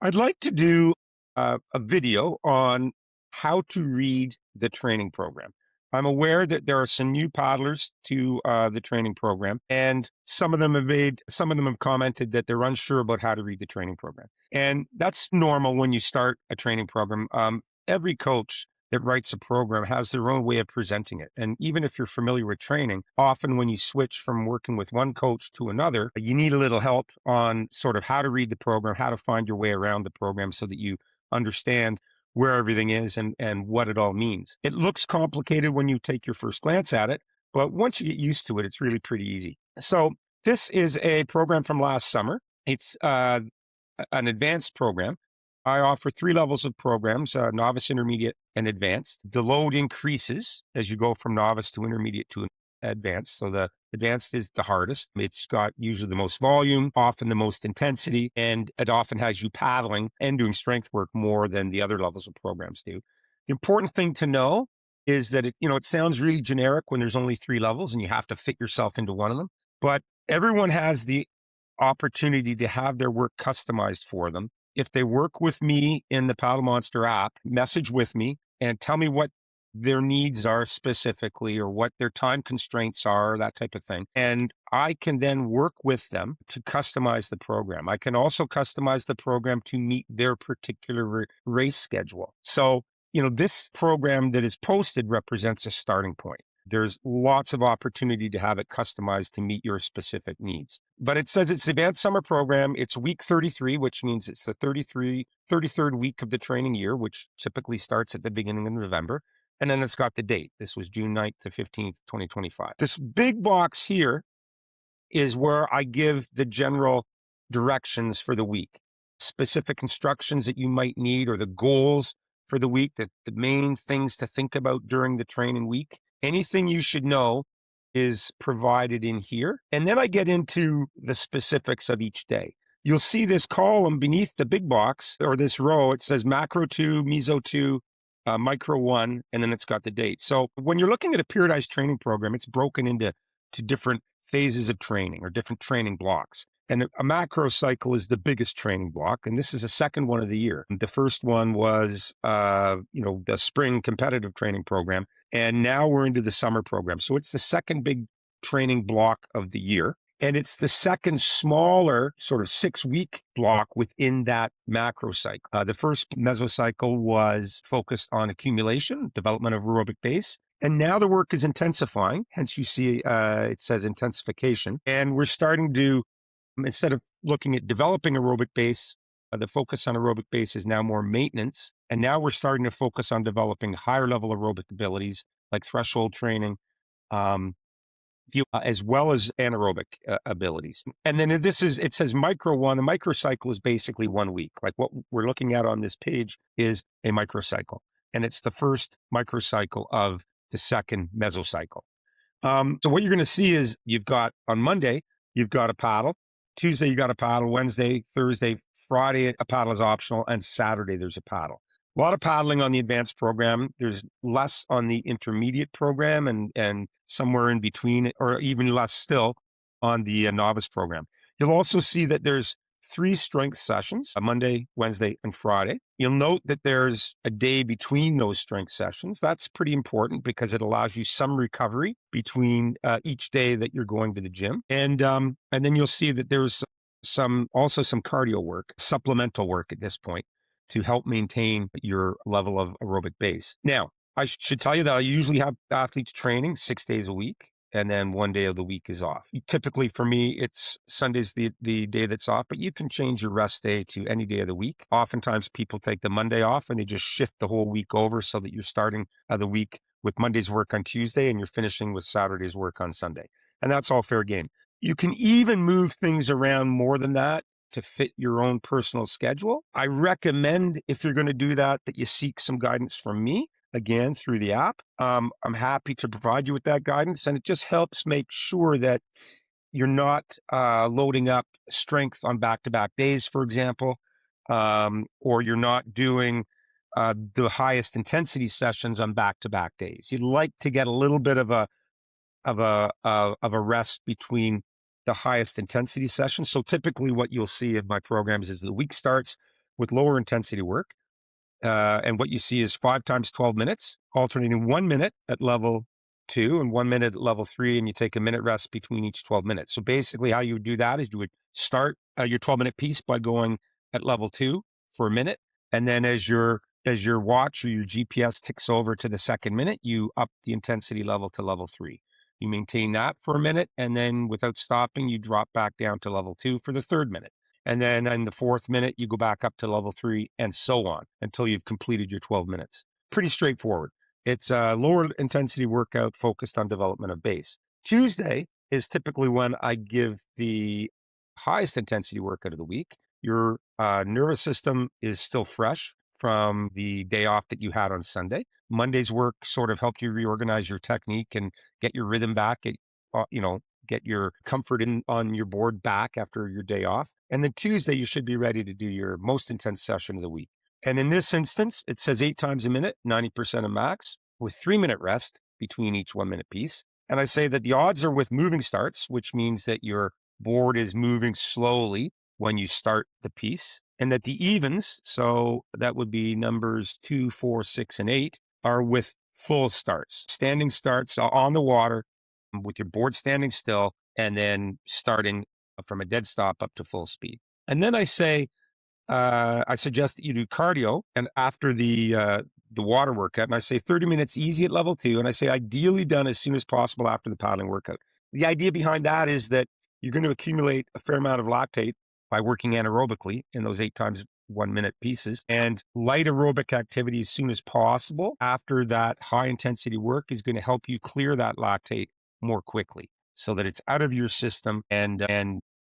I'd like to do a video on how to read the training program. I'm aware that there are some new paddlers to the training program, and some of them have commented that they're unsure about how to read the training program. And that's normal when you start a training program. Every coach that writes a program has their own way of presenting it. And even if you're familiar with training, often when you switch from working with one coach to another, you need a little help on sort of how to read the program, how to find your way around the program so that you understand where everything is and what it all means. It looks complicated when you take your first glance at it, but once you get used to it, it's really pretty easy. So this is a program from last summer. It's an advanced program. I offer three levels of programs, novice, intermediate, and advanced. The load increases as you go from novice to intermediate to advanced. So the advanced is the hardest. It's got usually the most volume, often the most intensity, and it often has you paddling and doing strength work more than the other levels of programs do. The important thing to know is that it sounds really generic when there's only three levels and you have to fit yourself into one of them. But everyone has the opportunity to have their work customized for them. If they work with me in the Paddle Monster app, message with me and tell me what their needs are specifically or what their time constraints are, that type of thing. And I can then work with them to customize the program. I can also customize the program to meet their particular race schedule. So, this program that is posted represents a starting point. There's lots of opportunity to have it customized to meet your specific needs. But it says it's advanced summer program. It's week 33, which means it's the 33rd week of the training year, which typically starts at the beginning of November. And then it's got the date. This was June 9th to 15th, 2025. This big box here is where I give the general directions for the week, specific instructions that you might need or the goals for the week, the main things to think about during the training week. Anything you should know is provided in here. And then I get into the specifics of each day. You'll see this column beneath the big box or this row. It says macro 2, meso 2, micro 1, and then it's got the date. So when you're looking at a periodized training program, it's broken into different phases of training or different training blocks. And a macro cycle is the biggest training block. And this is the second one of the year. The first one was, the spring competitive training program. And now we're into the summer program. So it's the second big training block of the year. And it's the second smaller sort of 6-week block within that macro cycle. The first mesocycle was focused on accumulation, development of aerobic base. And now the work is intensifying. Hence you see it says intensification. And we're starting to, instead of looking at developing aerobic base, the focus on aerobic base is now more maintenance. And now we're starting to focus on developing higher level aerobic abilities like threshold training, as well as anaerobic abilities. And then it says micro 1. A microcycle is basically 1 week. Like what we're looking at on this page is a microcycle. And it's the first microcycle of the second mesocycle. So what you're going to see is you've got on Monday, you've got a paddle. Tuesday, you got a paddle. Wednesday, Thursday, Friday, a paddle is optional. And Saturday, there's a paddle. A lot of paddling on the advanced program. There's less on the intermediate program and somewhere in between, or even less still on the novice program. You'll also see that there's 3 strength sessions, a Monday, Wednesday, and Friday. You'll note that there's a day between those strength sessions. That's pretty important because it allows you some recovery between each day that you're going to the gym. And then you'll see that there's also some cardio work, supplemental work at this point to help maintain your level of aerobic base. Now, I should tell you that I usually have athletes training 6 days a week, and then 1 day of the week is off. Typically for me, it's Sunday's the day that's off, but you can change your rest day to any day of the week. Oftentimes people take the Monday off and they just shift the whole week over so that you're starting the week with Monday's work on Tuesday and you're finishing with Saturday's work on Sunday. And that's all fair game. You can even move things around more than that to fit your own personal schedule. I recommend, if you're going to do that you seek some guidance from me, again, through the app. I'm happy to provide you with that guidance, and it just helps make sure that you're not loading up strength on back-to-back days, for example, or you're not doing the highest intensity sessions on back-to-back days. You'd like to get a little bit of a rest between the highest intensity sessions. So typically what you'll see in my programs is the week starts with lower intensity work. And what you see is 5 times 12 minutes, alternating 1 minute at level 2 and 1 minute at level 3, and you take a minute rest between each 12 minutes. So basically, how you would do that is you would start your 12-minute piece by going at level 2 for a minute, and then as your watch or your GPS ticks over to the second minute, you up the intensity level to level 3. You maintain that for a minute, and then without stopping, you drop back down to level 2 for the third minute. And then in the fourth minute, you go back up to level 3 and so on until you've completed your 12 minutes. Pretty straightforward. It's a lower intensity workout focused on development of base. Tuesday is typically when I give the highest intensity workout of the week. Your nervous system is still fresh from the day off that you had on Sunday. Monday's work sort of helped you reorganize your technique and get your rhythm back, get your comfort in on your board back after your day off. And then Tuesday, you should be ready to do your most intense session of the week. And in this instance, it says 8 times a minute, 90% of max, with 3 minute rest between each 1 minute piece. And I say that the odds are with moving starts, which means that your board is moving slowly when you start the piece, and that the evens, so that would be numbers 2, 4, 6, and 8, are with full starts, standing starts on the water with your board standing still, and then starting from a dead stop up to full speed. And then I suggest that you do cardio, and after the water workout, and I say 30 minutes easy at level 2, and I say ideally done as soon as possible after the paddling workout. The idea behind that is that you're going to accumulate a fair amount of lactate by working anaerobically in those 8 times 1 minute pieces, and light aerobic activity as soon as possible after that high intensity work is going to help you clear that lactate more quickly so that it's out of your system and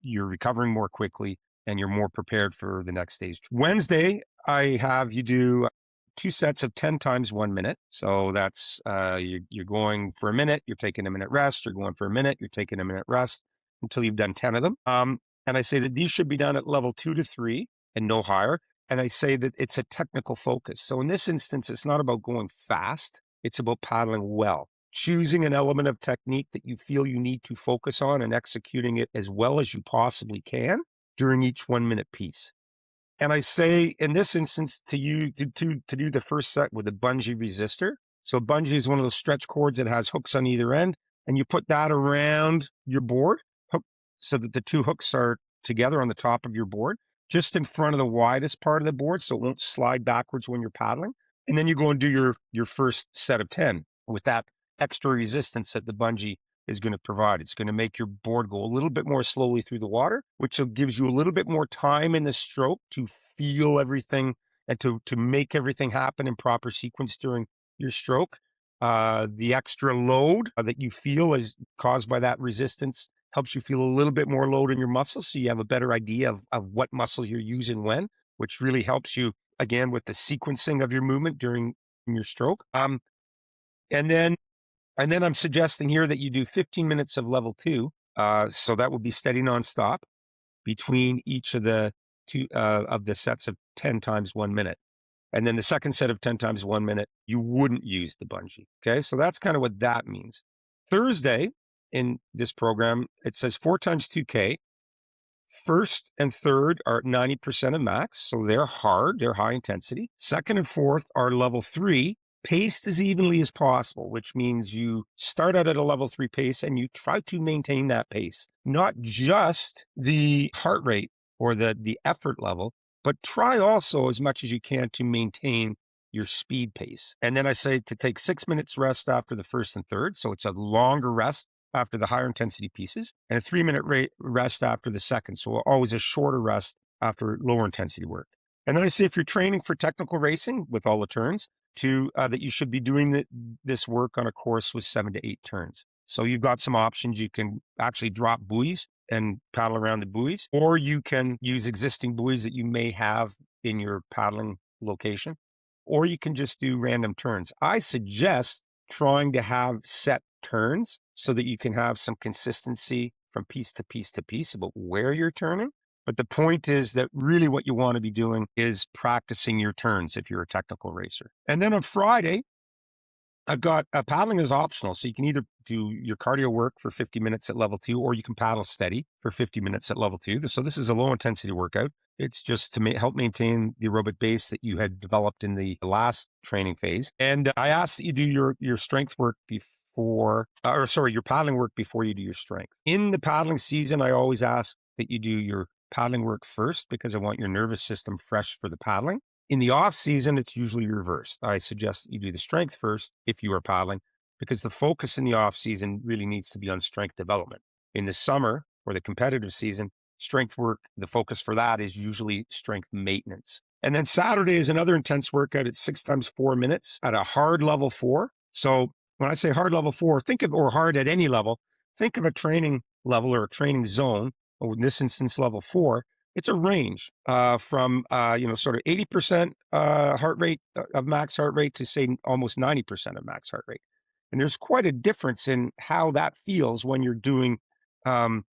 you're recovering more quickly and you're more prepared for the next stage. Wednesday, I have you do 2 sets of 10 times 1 minute. So that's you're going for a minute, you're taking a minute rest, you're going for a minute, you're taking a minute rest until you've done 10 of them. And I say that these should be done at level 2 to 3 and no higher. And I say that it's a technical focus. So in this instance, it's not about going fast. It's about paddling well, choosing an element of technique that you feel you need to focus on and executing it as well as you possibly can during each 1 minute piece. And I say in this instance to you to do the first set with a bungee resistor. So bungee is one of those stretch cords that has hooks on either end, and you put that around your board so that the two hooks are together on the top of your board, just in front of the widest part of the board so it won't slide backwards when you're paddling. And then you go and do your first set of 10 with that extra resistance that the bungee is going to provide. It's going to make your board go a little bit more slowly through the water, which gives you a little bit more time in the stroke to feel everything and to make everything happen in proper sequence during your stroke. The extra load that you feel is caused by that resistance helps you feel a little bit more load in your muscles, so you have a better idea of what muscles you're using when, which really helps you, again, with the sequencing of your movement during your stroke. And then I'm suggesting here that you do 15 minutes of level 2. So that would be steady nonstop between each of the two of the sets of 10 times 1 minute. And then the second set of 10 times 1 minute, you wouldn't use the bungee. Okay. So that's kind of what that means. Thursday in this program, it says 4 times 2K. First and third are at 90% of max. So they're hard. They're high intensity. Second and fourth are level 3, paced as evenly as possible, which means you start out at a level 3 pace and you try to maintain that pace, not just the heart rate or the effort level, but try also as much as you can to maintain your speed pace. And then I say to take 6 minutes rest after the first and third. So it's a longer rest after the higher intensity pieces and a 3 minute rest after the second. So always a shorter rest after lower intensity work. And then I say if you're training for technical racing with all the turns, that you should be doing this work on a course with 7 to 8 turns. So you've got some options. You can actually drop buoys and paddle around the buoys, or you can use existing buoys that you may have in your paddling location, or you can just do random turns. I suggest trying to have set turns so that you can have some consistency from piece to piece to piece about where you're turning. But the point is that really what you want to be doing is practicing your turns if you're a technical racer. And then on Friday, I've got paddling is optional. So you can either do your cardio work for 50 minutes at level 2, or you can paddle steady for 50 minutes at level 2. So this is a low intensity workout. It's just to help maintain the aerobic base that you had developed in the last training phase. And I ask that you do your strength work before, or sorry, your paddling work before you do your strength. In the paddling season, I always ask that you do your paddling work first, because I want your nervous system fresh for the paddling. In the off season, it's usually reversed. I suggest that you do the strength first if you are paddling, because the focus in the off season really needs to be on strength development. In the summer or the competitive season, strength work, the focus for that is usually strength maintenance. And then Saturday is another intense workout. It's 6 times 4 minutes at a hard level 4. So when I say hard level 4, think of, or hard at any level, think of a training level or a training zone, or in this instance, level 4. It's a range from sort of 80% heart rate of max heart rate to, say, almost 90% of max heart rate. And there's quite a difference in how that feels when you're doing um,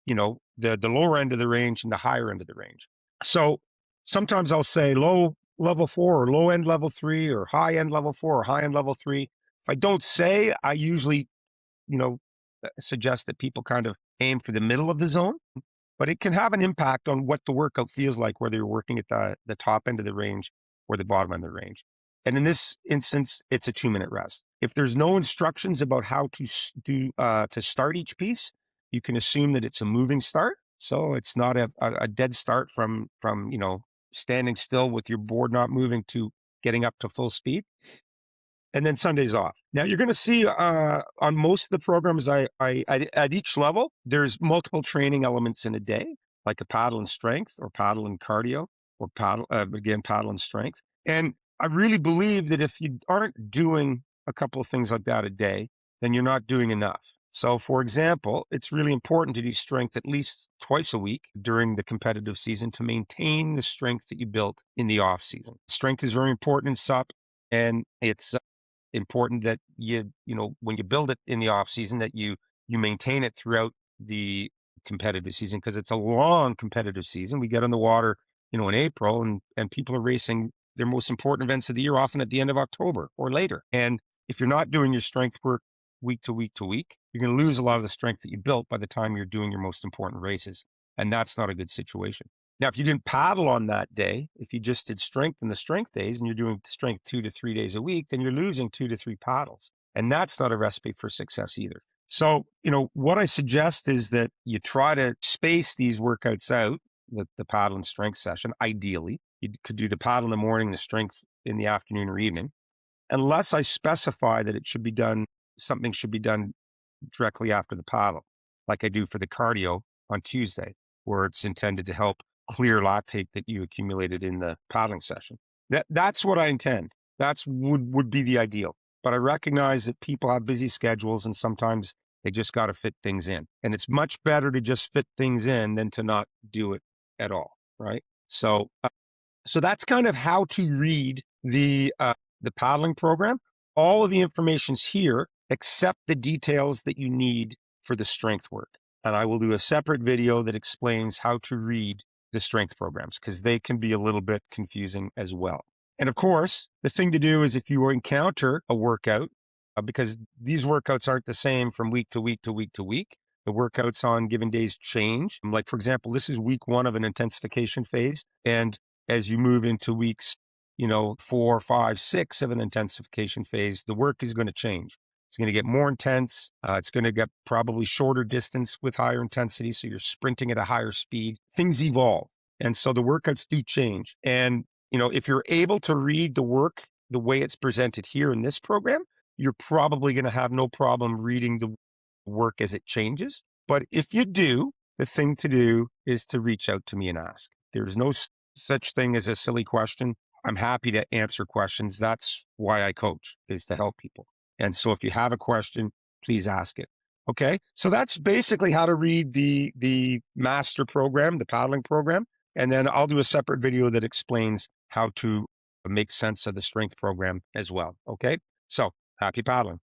the lower end of the range and the higher end of the range. So sometimes I'll say low level 4 or low end level 3, or high end level 4 or high end level 3. If I don't say, I usually suggest that people kind of aim for the middle of the zone, but it can have an impact on what the workout feels like, whether you're working at the top end of the range or the bottom end of the range. And in this instance, it's a 2-minute rest. If there's no instructions about how to to start each piece, you can assume that it's a moving start. So it's not a dead start from standing still with your board not moving to getting up to full speed. And then Sunday's off. Now you're going to see on most of the programs, at each level, there's multiple training elements in a day, like a paddle and strength, or paddle and cardio, or paddle and strength. And I really believe that if you aren't doing a couple of things like that a day, then you're not doing enough. So, for example, it's really important to do strength at least twice a week during the competitive season to maintain the strength that you built in the off season. Strength is very important in SUP, and it's important that when you build it in the off season, that you maintain it throughout the competitive season, because it's a long competitive season. We get on the water, in April, and people are racing their most important events of the year often at the end of October or later. And if you're not doing your strength work week to week to week, you're going to lose a lot of the strength that you built by the time you're doing your most important races. And that's not a good situation. Now, if you didn't paddle on that day, if you just did strength in the strength days and you're doing strength 2 to 3 days a week, then you're losing 2 to 3 paddles. And that's not a recipe for success either. So, what I suggest is that you try to space these workouts out, the paddle and strength session. Ideally, you could do the paddle in the morning, the strength in the afternoon or evening, unless I specify that something should be done directly after the paddle, like I do for the cardio on Tuesday, where it's intended to help clear lactate that you accumulated in the paddling session. That's what I intend. That's would be the ideal. But I recognize that people have busy schedules, and sometimes they just got to fit things in. And it's much better to just fit things in than to not do it at all, right? So that's kind of how to read the paddling program. All of the information's here, except the details that you need for the strength work. And I will do a separate video that explains how to read the strength programs, because they can be a little bit confusing as well. And of course, the thing to do is, if you encounter a workout, because these workouts aren't the same from week to week to week to week. The workouts on given days change. Like, for example, this is week 1 of an intensification phase. And as you move into weeks, 4, 5, 6 of an intensification phase, the work is going to change. It's going to get more intense. It's going to get probably shorter distance with higher intensity. So you're sprinting at a higher speed. Things evolve. And so the workouts do change. And, if you're able to read the work the way it's presented here in this program, you're probably going to have no problem reading the work as it changes. But if you do, the thing to do is to reach out to me and ask. There's no such thing as a silly question. I'm happy to answer questions. That's why I coach, is to help people. And so if you have a question, please ask it. Okay. So that's basically how to read the master program, the paddling program. And then I'll do a separate video that explains how to make sense of the strength program as well. Okay. So happy paddling.